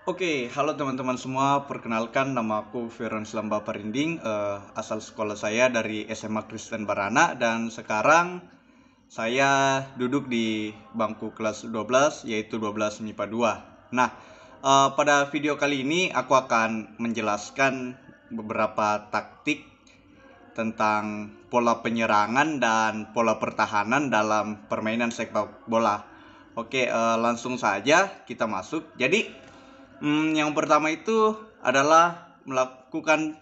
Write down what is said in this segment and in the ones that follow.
Oke, halo teman-teman semua. Perkenalkan, nama aku Veron Slamba Parinding. Asal sekolah saya dari SMA Kristen Barana, dan sekarang saya duduk di bangku kelas 12, yaitu 12 MIPA 2. Nah, pada video kali ini aku akan menjelaskan beberapa taktik tentang pola penyerangan dan pola pertahanan dalam permainan sepak bola. Oke, langsung saja kita masuk. Jadi, yang pertama itu adalah melakukan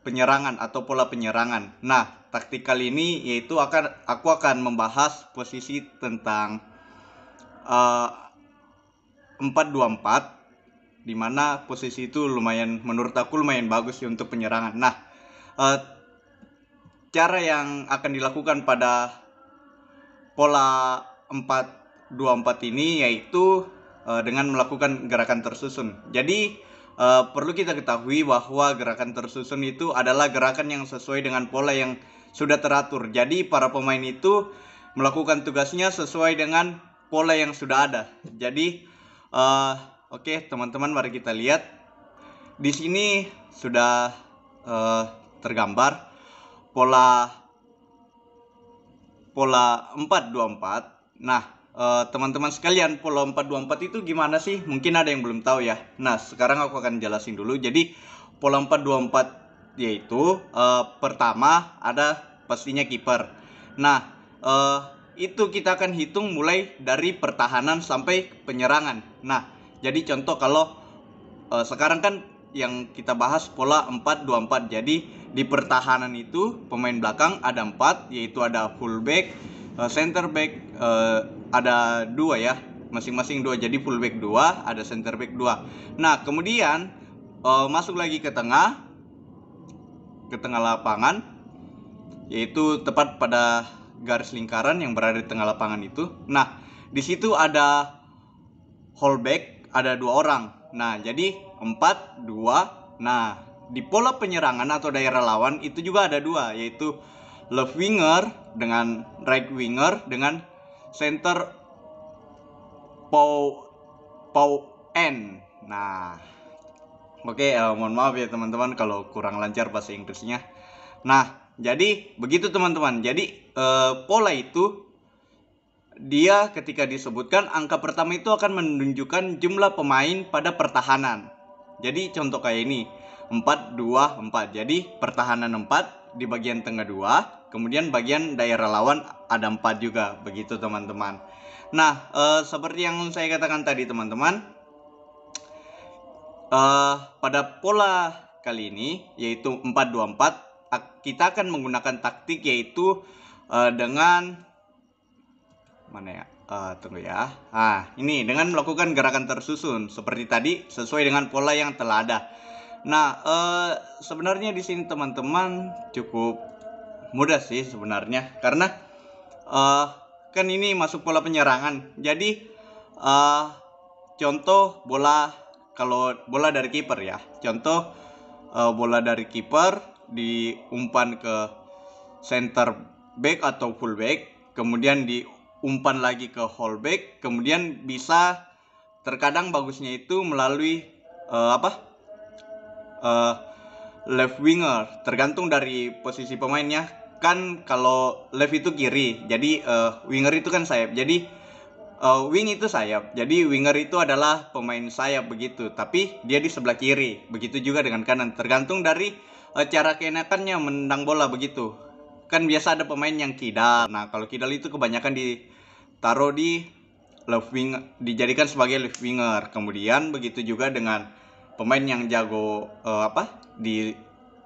penyerangan atau pola penyerangan. Nah, taktik kali ini yaitu aku akan membahas posisi tentang 4-2-4, di mana posisi itu menurut aku lumayan bagus sih untuk penyerangan. Nah, uh, cara yang akan dilakukan pada pola 4-2-4 ini yaitu dengan melakukan gerakan tersusun. Jadi perlu kita ketahui bahwa gerakan tersusun itu adalah gerakan yang sesuai dengan pola yang sudah teratur. Jadi para pemain itu melakukan tugasnya sesuai dengan pola yang sudah ada. Jadi oke, teman-teman, mari kita lihat. Di sini sudah tergambar pola 4-2-4. Nah, teman-teman sekalian, pola 4-2-4 itu gimana sih? Mungkin ada yang belum tahu ya. Nah, sekarang aku akan jelasin dulu. Jadi, pola 4-2-4 yaitu pertama ada pastinya kiper. Nah, itu kita akan hitung mulai dari pertahanan sampai penyerangan. Nah, jadi contoh kalau sekarang kan yang kita bahas pola 4-2-4. Jadi di pertahanan itu pemain belakang ada 4, yaitu ada fullback, center back, ada 2 ya, masing-masing 2. Jadi fullback 2, ada center back 2. Nah, kemudian masuk lagi ke tengah lapangan, yaitu tepat pada garis lingkaran yang berada di tengah lapangan itu. Nah, di situ ada fullback, ada 2 orang. Nah, jadi 4-2. Nah, di pola penyerangan atau daerah lawan itu juga ada 2, yaitu left winger dengan right winger dengan center end. Nah, oke, mohon maaf ya teman-teman kalau kurang lancar bahasa Inggrisnya. Nah, jadi begitu teman-teman. Jadi pola itu dia ketika disebutkan angka pertama itu akan menunjukkan jumlah pemain pada pertahanan. Jadi contoh kayak ini, 4-2-4. Jadi pertahanan 4, di bagian tengah 2, kemudian bagian daerah lawan ada 4 juga. Begitu teman-teman. Nah, seperti yang saya katakan tadi teman-teman, pada pola kali ini yaitu 4-2-4, kita akan menggunakan taktik yaitu dengan mana ya? Tunggu ya. Ini dengan melakukan gerakan tersusun seperti tadi, sesuai dengan pola yang telah ada. Nah, sebenarnya di sini teman-teman cukup mudah sih sebenarnya, karena kan ini masuk pola penyerangan. Jadi contoh bola, kalau bola dari kiper ya. Contoh bola dari kiper diumpan ke center back atau full back, kemudian diumpan lagi ke fullback, kemudian bisa terkadang bagusnya itu melalui left winger, tergantung dari posisi pemainnya. Kan kalau left itu kiri, jadi winger itu kan sayap. Jadi wing itu sayap, jadi winger itu adalah pemain sayap begitu, tapi dia di sebelah kiri. Begitu juga dengan kanan, tergantung dari cara keenakannya menendang bola begitu. Kan biasa ada pemain yang kidal. Nah, kalau kidal itu kebanyakan ditaruh di left wing, dijadikan sebagai left winger. Kemudian begitu juga dengan pemain yang jago di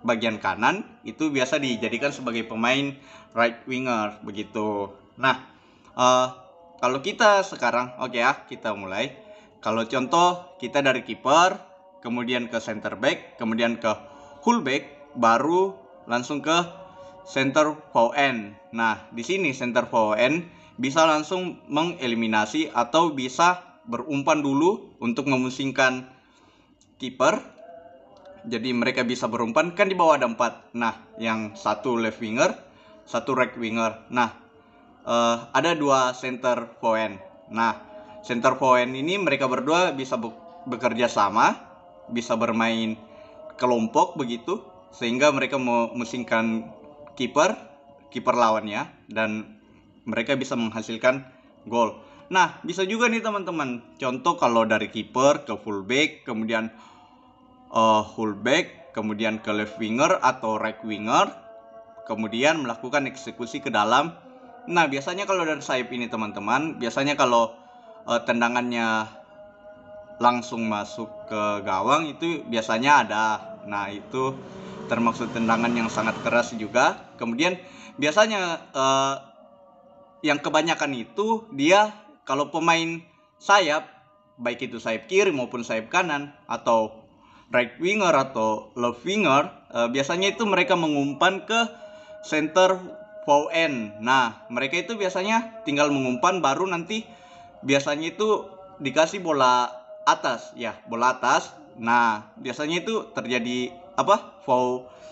bagian kanan, itu biasa dijadikan sebagai pemain right winger begitu. Nah, kalau kita sekarang, oke ya, kita mulai. Kalau contoh kita dari kiper, kemudian ke center back, kemudian ke fullback, baru langsung ke center forward. Nah, di sini center forward bisa langsung mengeliminasi atau bisa berumpan dulu untuk memusingkan kiper. Jadi mereka bisa berumpan, kan di bawah ada 4. Nah, yang satu left winger, satu right winger. Nah, ada 2 center forward. Nah, center forward ini mereka berdua bisa bekerja sama, bisa bermain kelompok begitu, sehingga mereka memusingkan kiper lawannya, dan mereka bisa menghasilkan gol. Nah, bisa juga nih teman-teman, contoh kalau dari kiper ke fullback, kemudian fullback, kemudian ke left winger atau right winger, kemudian melakukan eksekusi ke dalam. Nah, biasanya kalau dari sayap ini teman-teman, biasanya kalau tendangannya langsung masuk ke gawang itu biasanya ada. Nah, itu termasuk tendangan yang sangat keras juga. Kemudian biasanya yang kebanyakan itu dia kalau pemain sayap, baik itu sayap kiri maupun sayap kanan atau right winger atau left winger, biasanya itu mereka mengumpan ke center forward. Nah, mereka itu biasanya tinggal mengumpan, baru nanti biasanya itu dikasih bola atas, ya, bola atas. Nah, biasanya itu terjadi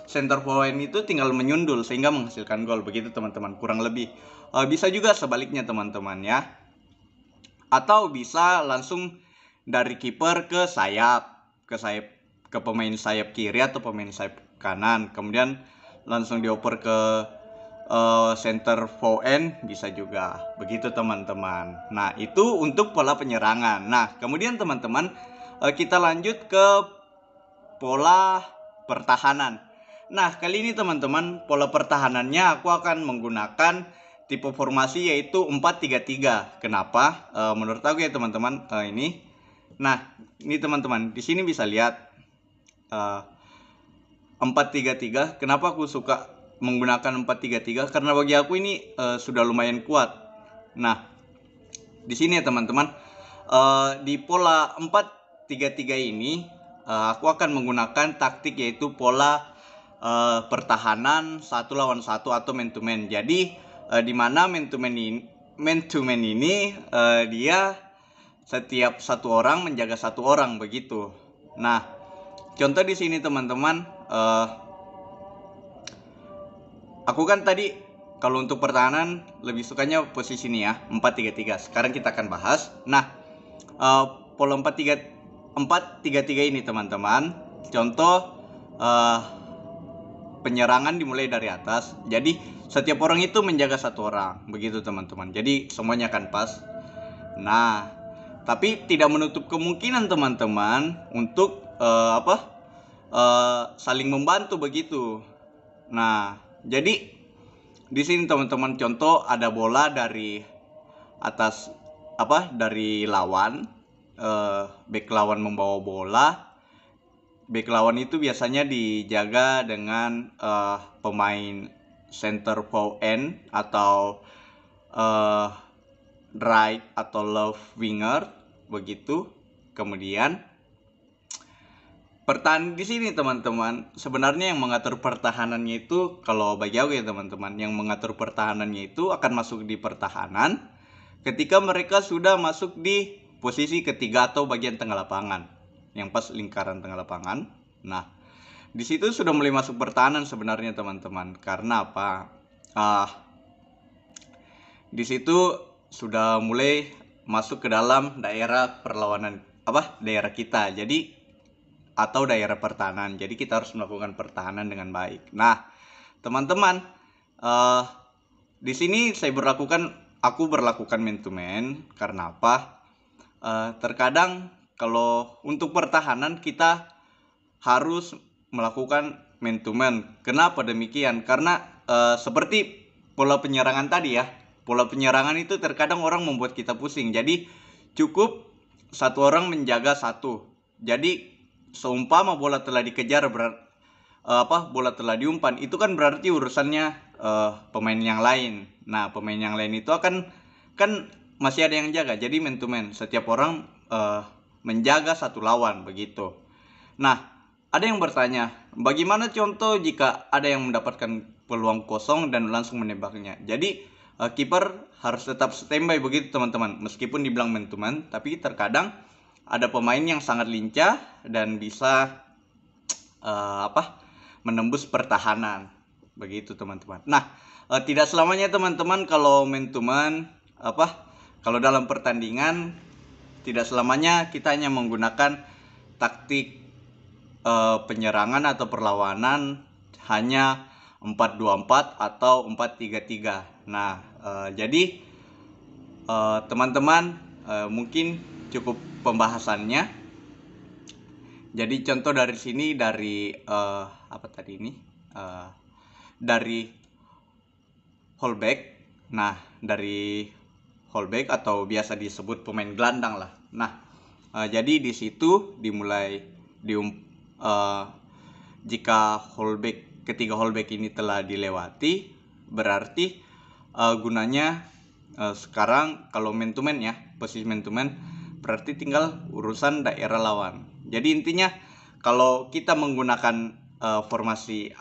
center forward itu tinggal menyundul sehingga menghasilkan gol, begitu teman-teman, kurang lebih. Bisa juga sebaliknya teman-teman ya, atau bisa langsung dari kiper ke pemain sayap kiri atau pemain sayap kanan, kemudian langsung dioper ke center forward, bisa juga begitu teman-teman. Nah, itu untuk pola penyerangan. Nah, kemudian teman-teman, kita lanjut ke pola pertahanan. Nah, kali ini teman-teman, pola pertahanannya aku akan menggunakan tipe formasi yaitu 4-3-3. Kenapa? Menurut aku ya teman-teman, ini. Nah, ini teman-teman, di sini bisa lihat 4-3-3. Kenapa aku suka menggunakan 4-3-3? Karena bagi aku ini sudah lumayan kuat. Nah, di sini ya teman-teman, di pola 4-3-3 ini aku akan menggunakan taktik yaitu pola pertahanan 1 lawan 1 atau man to man. Jadi di mana man to man ini dia setiap satu orang menjaga satu orang begitu. Nah, contoh di sini teman-teman, aku kan tadi kalau untuk pertahanan lebih sukanya posisi ini ya, 4-3-3. Sekarang kita akan bahas. Nah, pola 4-3-3 ini teman-teman, contoh penyerangan dimulai dari atas. Jadi setiap orang itu menjaga satu orang, begitu teman-teman. Jadi semuanya akan pas. Nah, tapi tidak menutup kemungkinan teman-teman untuk saling membantu begitu. Nah, jadi di sini teman-teman, contoh ada bola dari atas dari lawan, back lawan membawa bola. Back lawan itu biasanya dijaga dengan pemain center forward atau right atau left winger begitu. Kemudian pertahanan di sini teman-teman, sebenarnya yang mengatur pertahanannya itu, kalau bagi aku ya teman-teman, yang mengatur pertahanannya itu akan masuk di pertahanan ketika mereka sudah masuk di posisi ketiga atau bagian tengah lapangan, yang pas lingkaran tengah lapangan. Nah, di situ sudah mulai masuk pertahanan sebenarnya teman-teman. Karena apa? Di situ sudah mulai masuk ke dalam daerah perlawanan daerah kita. Jadi atau daerah pertahanan. Jadi kita harus melakukan pertahanan dengan baik. Nah, teman-teman, di sini aku berlakukan man to man. Karena apa? Terkadang kalau untuk pertahanan kita harus melakukan man to man. Kenapa demikian? Karena seperti pola penyerangan tadi ya. Pola penyerangan itu terkadang orang membuat kita pusing. Jadi cukup satu orang menjaga satu. Jadi seumpama bola telah dikejar, bola telah diumpan, itu kan berarti urusannya pemain yang lain. Nah, pemain yang lain itu kan masih ada yang jaga. Jadi man to man, setiap orang menjaga satu lawan begitu. Nah, ada yang bertanya, bagaimana contoh jika ada yang mendapatkan peluang kosong dan langsung menembaknya? Jadi kiper harus tetap standby begitu teman-teman. Meskipun dibilang man to man, tapi terkadang ada pemain yang sangat lincah dan bisa menembus pertahanan begitu teman-teman. Nah, tidak selamanya teman-teman kalau man to man kalau dalam pertandingan tidak selamanya kita hanya menggunakan taktik penyerangan atau perlawanan hanya 4-2-4 atau 4-3-3. Nah, jadi teman-teman, mungkin cukup pembahasannya. Jadi contoh dari sini, dari apa tadi ini, dari fullback. Nah, dari fullback atau biasa disebut pemain gelandang lah. Nah, jadi di situ dimulai jika ketiga fullback ini telah dilewati, berarti gunanya sekarang kalau man to man ya, posisi man to man, berarti tinggal urusan daerah lawan. Jadi intinya kalau kita menggunakan formasi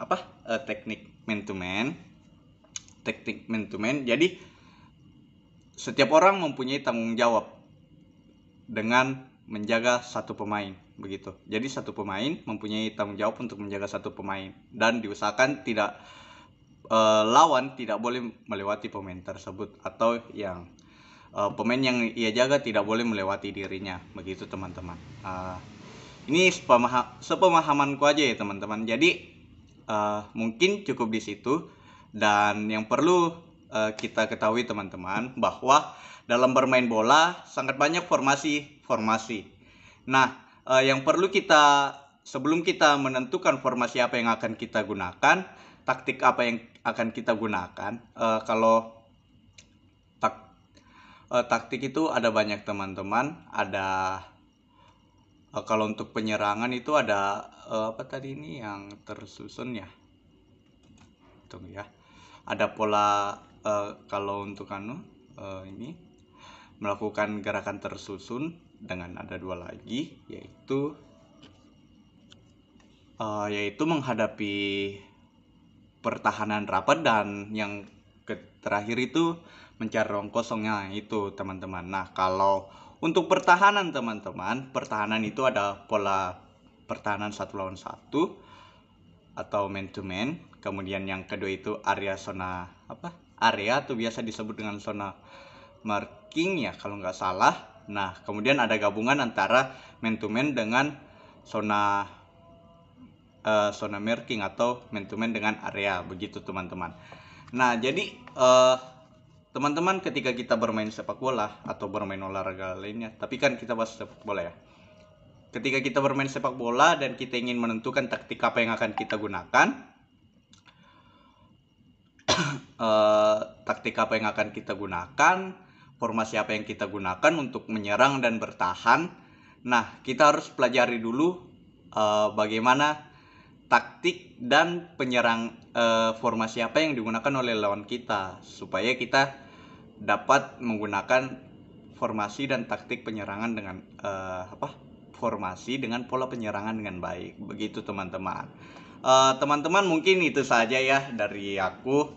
teknik man to man, jadi setiap orang mempunyai tanggung jawab dengan menjaga satu pemain, begitu. Jadi satu pemain mempunyai tanggung jawab untuk menjaga satu pemain, dan diusahakan tidak lawan tidak boleh melewati pemain tersebut, atau yang pemain yang ia jaga tidak boleh melewati dirinya, begitu teman-teman. Ini sepemahamanku aja ya teman-teman. Jadi mungkin cukup di situ. Dan yang perlu kita ketahui teman-teman, bahwa dalam bermain bola sangat banyak formasi. Nah, yang perlu kita, sebelum kita menentukan formasi apa yang akan kita gunakan, taktik apa yang akan kita gunakan, kalau taktik itu ada banyak teman-teman. Ada kalau untuk penyerangan itu ada apa tadi ini yang tersusun ya, tunggu ya, ada pola kalau untuk ini melakukan gerakan tersusun dengan ada dua lagi, yaitu menghadapi pertahanan rapat, dan yang terakhir itu mencari ruang kosongnya itu teman-teman. Nah, kalau untuk pertahanan teman-teman, pertahanan itu ada pola pertahanan 1 lawan 1 atau man to man. Kemudian yang kedua itu area atau biasa disebut dengan zona marking ya kalau nggak salah. Nah, kemudian ada gabungan antara man to man dengan zona marking atau man to man dengan area, begitu teman-teman. Nah, jadi teman-teman ketika kita bermain sepak bola atau bermain olahraga lainnya, tapi kan kita bahas sepak bola ya. Ketika kita bermain sepak bola dan kita ingin menentukan taktik apa yang akan kita gunakan, formasi apa yang kita gunakan untuk menyerang dan bertahan. Nah, kita harus pelajari dulu bagaimana taktik dan formasi apa yang digunakan oleh lawan kita, supaya kita dapat menggunakan formasi dan taktik penyerangan dengan formasi dengan pola penyerangan dengan baik, begitu teman-teman. Teman-teman, mungkin itu saja ya dari aku.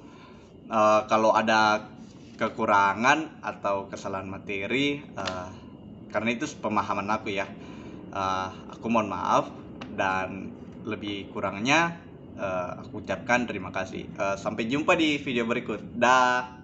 Kalau ada kekurangan atau kesalahan materi, karena itu pemahaman aku ya, aku mohon maaf, dan lebih kurangnya aku ucapkan terima kasih. Sampai jumpa di video berikut. Dah.